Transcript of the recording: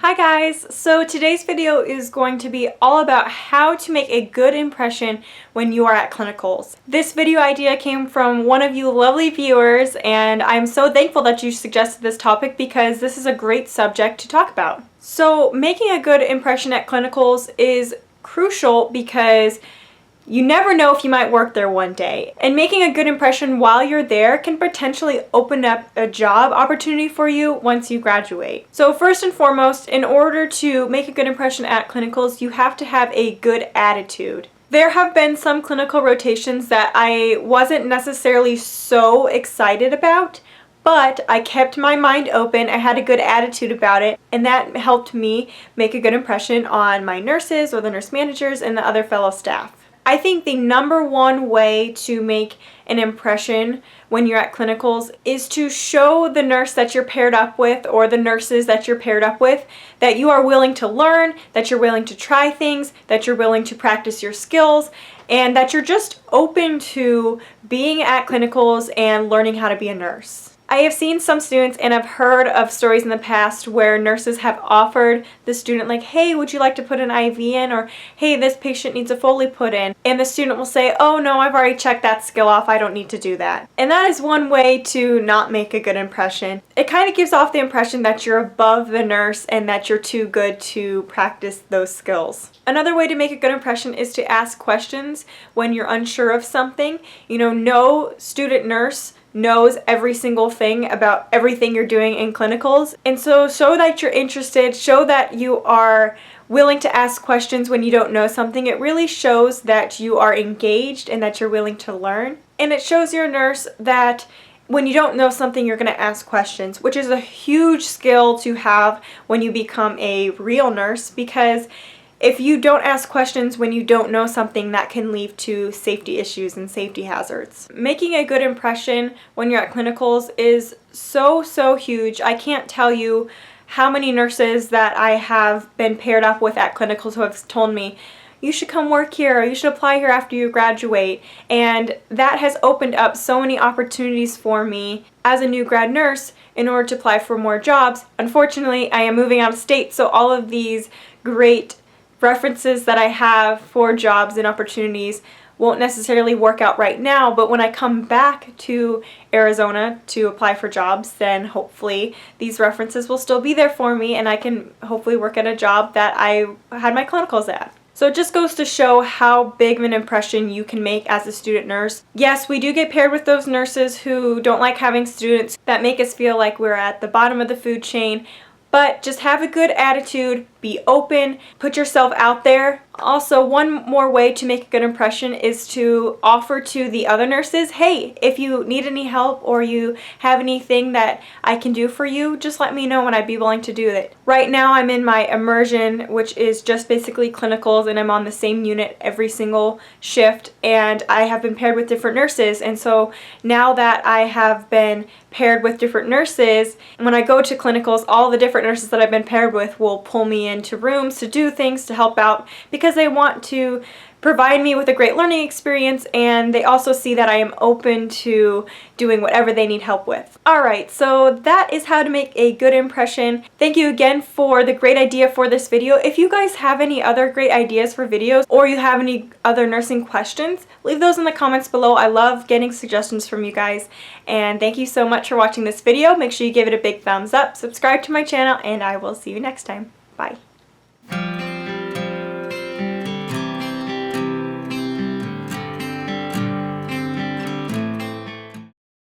Hi guys! So today's video is going to be all about how to make a good impression when you are at clinicals. This video idea came from one of you lovely viewers, and I'm so thankful that you suggested this topic because this is a great subject to talk about. So making a good impression at clinicals is crucial because you never know if you might work there one day, and making a good impression while you're there can potentially open up a job opportunity for you once you graduate. So first and foremost, in order to make a good impression at clinicals, you have to have a good attitude. There have been some clinical rotations that I wasn't necessarily so excited about, but I kept my mind open, I had a good attitude about it, and that helped me make a good impression on my nurses or the nurse managers and the other fellow staff. I think the number one way to make an impression when you're at clinicals is to show the nurse that you're paired up with, or the nurses that you're paired up with, that you are willing to learn, that you're willing to try things, that you're willing to practice your skills, and that you're just open to being at clinicals and learning how to be a nurse. I have seen some students and I've heard of stories in the past where nurses have offered the student, like, hey, would you like to put an IV in? Or, hey, this patient needs a Foley put in. And the student will say, oh no, I've already checked that skill off, I don't need to do that. And that is one way to not make a good impression. It kind of gives off the impression that you're above the nurse and that you're too good to practice those skills. Another way to make a good impression is to ask questions when you're unsure of something. You know, no student nurse knows every single thing about everything you're doing in clinicals, and so show that you're interested, show that you are willing to ask questions when you don't know something. It really shows that you are engaged and that you're willing to learn, and it shows your nurse that when you don't know something, you're going to ask questions, which is a huge skill to have when you become a real nurse, because if you don't ask questions when you don't know something, that can lead to safety issues and safety hazards. Making a good impression when you're at clinicals is so huge. I can't tell you how many nurses that I have been paired up with at clinicals who have told me, you should come work here, or you should apply here after you graduate. And that has opened up so many opportunities for me as a new grad nurse in order to apply for more jobs. Unfortunately, I am moving out of state, so all of these great references that I have for jobs and opportunities won't necessarily work out right now, but when I come back to Arizona to apply for jobs, then hopefully these references will still be there for me and I can hopefully work at a job that I had my clinicals at. So it just goes to show how big of an impression you can make as a student nurse. Yes, we do get paired with those nurses who don't like having students that make us feel like we're at the bottom of the food chain, but just have a good attitude, be open, put yourself out there. Also, one more way to make a good impression is to offer to the other nurses, hey, if you need any help or you have anything that I can do for you, just let me know and I'd be willing to do it. Right now I'm in my immersion, which is just basically clinicals, and I'm on the same unit every single shift, and I have been paired with different nurses, and so now that I have been paired with different nurses, when I go to clinicals, all the different nurses that I've been paired with will pull me into rooms to do things, to help out, because they want to provide me with a great learning experience, and they also see that I am open to doing whatever they need help with. Alright, so that is how to make a good impression. Thank you again for the great idea for this video. If you guys have any other great ideas for videos, or you have any other nursing questions, leave those in the comments below. I love getting suggestions from you guys, and thank you so much for watching this video. Make sure you give it a big thumbs up, subscribe to my channel, and I will see you next time. Bye.